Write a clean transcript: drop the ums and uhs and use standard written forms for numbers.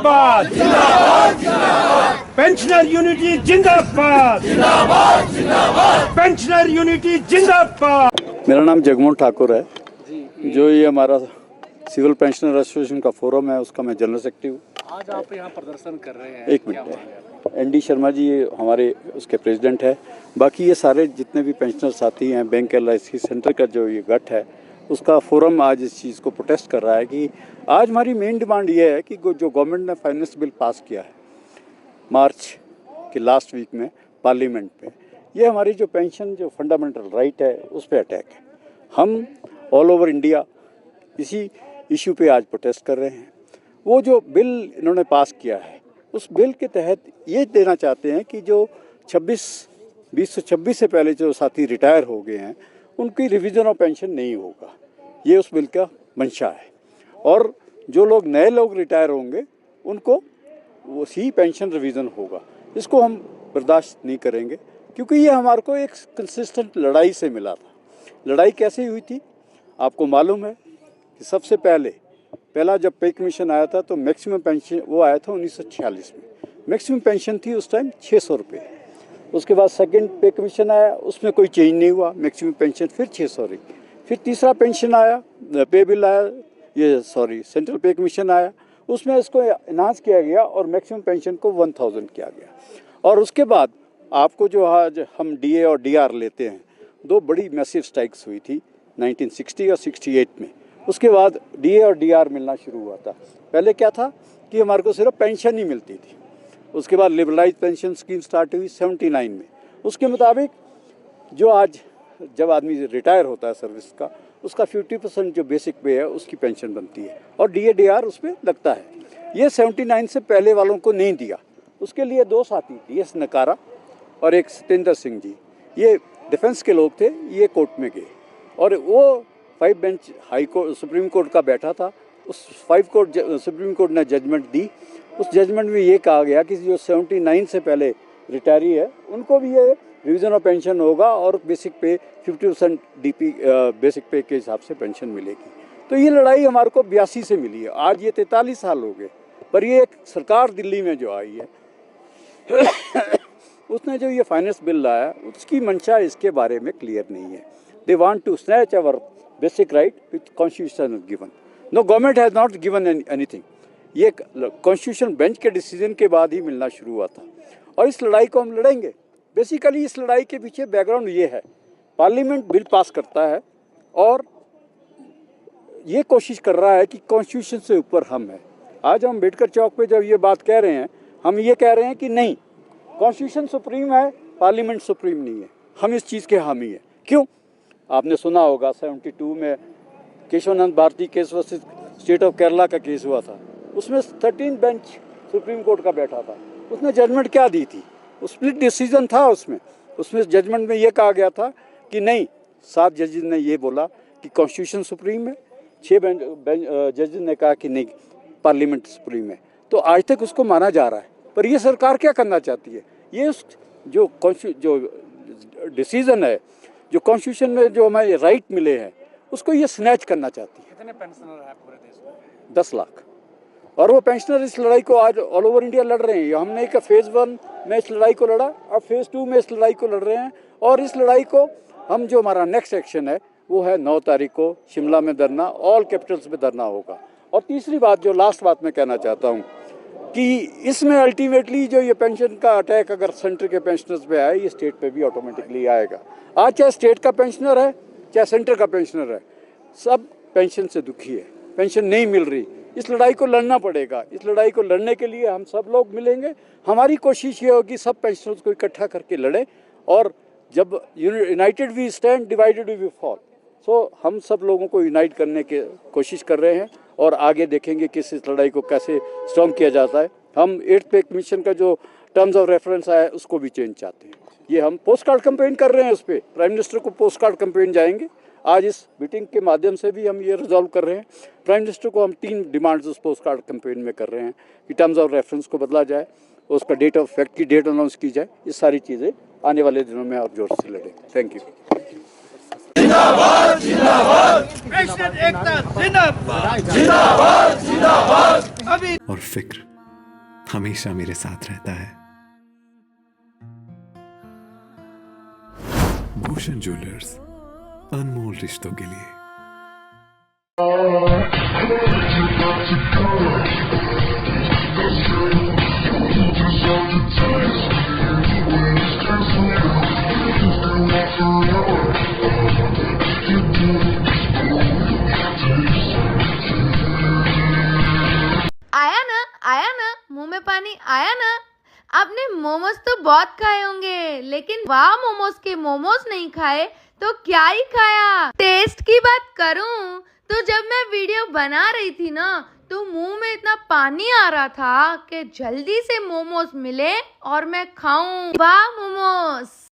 जिंदाबाद pensioner unity जिंदाबाद pensioner unity जिंदाबाद। मेरा नाम जगमोहन ठाकुर है। जो ये हमारा सिविल पेंशनर एसोसिएशन का फोरम है उसका मैं जनरल सेक्रेटरी हूँ। आज आप यहाँ प्रदर्शन कर रहे हैं, एक मिनट, एनडी शर्मा जी ये हमारे उसके प्रेसिडेंट है। बाकी ये सारे जितने भी पेंशनर साथी हैं, बैंक LIC सेंटर का जो ये गठ है उसका फोरम आज इस चीज़ को प्रोटेस्ट कर रहा है कि आज हमारी मेन डिमांड ये है कि जो गवर्नमेंट ने फाइनेंस बिल पास किया है मार्च के लास्ट वीक में पार्लियामेंट में, ये हमारी जो पेंशन जो फंडामेंटल राइट है उस पर अटैक है। हम ऑल ओवर इंडिया इसी इशू पे आज प्रोटेस्ट कर रहे हैं। वो जो बिल इन्होंने पास किया है उस बिल के तहत ये देना चाहते हैं कि जो 2026 से पहले जो साथी रिटायर हो गए हैं उनकी रिवीजन ऑफ पेंशन नहीं होगा। ये उस बिल का मंशा है। और जो लोग नए लोग रिटायर होंगे उनको उसी पेंशन रिवीजन होगा। इसको हम बर्दाश्त नहीं करेंगे क्योंकि ये हमारे को एक कंसिस्टेंट लड़ाई से मिला था। लड़ाई कैसे हुई थी आपको मालूम है कि सबसे पहला जब पे कमीशन आया था तो मैक्सिमम पेंशन वो आया था 1946 में। मैक्सिमम पेंशन थी उस टाइम 600 रुपये। उसके बाद सेकंड पे कमीशन आया, उसमें कोई चेंज नहीं हुआ, मैक्सिमम पेंशन फिर 600 रही। फिर तीसरा पेंशन आया, पे बिल आया, सेंट्रल पे कमीशन आया, उसमें इसको इन्हांस किया गया और मैक्सिमम पेंशन को 1000 किया गया। और उसके बाद आपको जो आज हम DA और DR लेते हैं, दो बड़ी मैसिव स्ट्राइक्स हुई थी 1960 और 68 में। उसके बाद DA और DR मिलना शुरू हुआ था। पहले क्या था कि हमारे को सिर्फ पेंशन ही मिलती थी। उसके बाद लिबरलाइज पेंशन स्कीम स्टार्ट हुई 79 में। उसके मुताबिक जो आज जब आदमी रिटायर होता है सर्विस का, उसका 50% जो बेसिक पे है उसकी पेंशन बनती है और DA DR उस पर लगता है। ये 79 से पहले वालों को नहीं दिया। उसके लिए दो साथी DS नकारा और एक सतेंद्र सिंह जी, ये डिफेंस के लोग थे, ये कोर्ट में गए और वो 5 bench high court supreme court का बैठा था। उस 5 कोर्ट सुप्रीम कोर्ट ने जजमेंट दी। उस जजमेंट में ये कहा गया कि जो 79 से पहले रिटायरी है उनको भी ये रिवीजन ऑफ पेंशन होगा और बेसिक पे 50% DP बेसिक पे के हिसाब से पेंशन मिलेगी। तो ये लड़ाई हमारे को 82 से मिली है। आज ये 43 साल हो गए। पर ये एक सरकार दिल्ली में जो आई है उसने जो ये फाइनेंस बिल लाया उसकी मंशा इसके बारे में क्लियर नहीं है। They want to snatch our basic right which constitution given. No, government has not given anything. ये कॉन्स्टिट्यूशन बेंच के डिसीजन के बाद ही मिलना शुरू हुआ था और इस लड़ाई को हम लड़ेंगे। बेसिकली इस लड़ाई के पीछे बैकग्राउंड ये है, पार्लियामेंट बिल पास करता है और ये कोशिश कर रहा है कि कॉन्स्टिट्यूशन से ऊपर हम है। आज हम अम्बेडकर चौक पे जब ये बात कह रहे हैं, हम ये कह रहे हैं कि नहीं, कॉन्स्टिट्यूशन सुप्रीम है, पार्लियामेंट सुप्रीम नहीं है। हम इस चीज़ के हामी हैं। क्यों? आपने सुना होगा 72 में Kesavananda Bharati case versus state of Kerala का केस हुआ था। उसमें 13 बेंच सुप्रीम कोर्ट का बैठा था। उसने जजमेंट क्या दी थी? स्प्लिट डिसीजन था उसमें जजमेंट में ये कहा गया था कि नहीं, 7 जजेस ने ये बोला कि कॉन्स्टिट्यूशन सुप्रीम है, 6 जजेस ने कहा कि नहीं, पार्लियामेंट सुप्रीम है। तो आज तक उसको माना जा रहा है। पर ये सरकार क्या करना चाहती है? ये जो डिसीजन है, जो कॉन्स्टिट्यूशन में जो हमें राइट मिले हैं, उसको ये स्नैच करना चाहती है। कितने पेंशनर हैं पूरे देश में? 10 लाख। और वो पेंशनर इस लड़ाई को आज ऑल ओवर इंडिया लड़ रहे हैं। हमने एक फेज़ 1 में इस लड़ाई को लड़ा, अब फेज़ 2 में इस लड़ाई को लड़ रहे हैं। और इस लड़ाई को हम जो हमारा नेक्स्ट एक्शन है वो है 9 तारीख को शिमला में धरना, ऑल कैपिटल्स में धरना होगा। और तीसरी बात, जो लास्ट बात मैं कहना चाहता हूँ कि इसमें अल्टीमेटली जो ये पेंशन का अटैक अगर सेंटर के पेंशनर्स पे आए, ये स्टेट पे भी ऑटोमेटिकली आएगा। आज चाहे स्टेट का पेंशनर है चाहे सेंटर का पेंशनर है, सब पेंशन से दुखी है, पेंशन नहीं मिल रही। इस लड़ाई को लड़ना पड़ेगा। इस लड़ाई को लड़ने के लिए हम सब लोग मिलेंगे। हमारी कोशिश ये होगी सब पेंशनर्स को इकट्ठा करके लड़ें और जब united we stand, divided we fall. So हम सब लोगों को यूनाइट करने की कोशिश कर रहे हैं और आगे देखेंगे कि इस लड़ाई को कैसे स्ट्रॉन्ग किया जाता है। हम 8th पे कमीशन का जो टर्म्स ऑफ रेफरेंस आया उसको भी चेंज चाहते हैं। ये हम पोस्ट कार्ड कैंपेन कर रहे हैं, उस पर प्राइम मिनिस्टर को पोस्ट कार्ड कैंपेन जाएंगे। आज इस मीटिंग के माध्यम से भी हम ये रिजॉल्व कर रहे हैं। प्राइम मिनिस्टर को हम 3 डिमांड्स उस पोस्ट कार्ड कैंपेन में कर रहे हैं कि टर्म्स ऑफ रेफरेंस को बदला जाए, उसका डेट ऑफ इफेक्ट की डेट अनाउंस की जाए। ये सारी चीज़ें आने वाले दिनों में और जोर से लड़ें। Thank you. जिंदाबाद जिंदाबाद पेंशन एकता जिंदाबाद जिंदाबाद जिंदाबाद। और फिक्र हमेशा मेरे साथ रहता है। भूषण ज्वेलर्स, अनमोल रिश्तों के लिए। आया ना मुंह में पानी आया ना। आपने मोमोज तो बहुत खाए होंगे, लेकिन वाह मोमोज के मोमोज नहीं खाए तो क्या ही खाया। टेस्ट की बात करूं तो जब मैं वीडियो बना रही थी ना, तो मुंह में इतना पानी आ रहा था कि जल्दी से मोमोज मिले और मैं खाऊं। वाह मोमोज।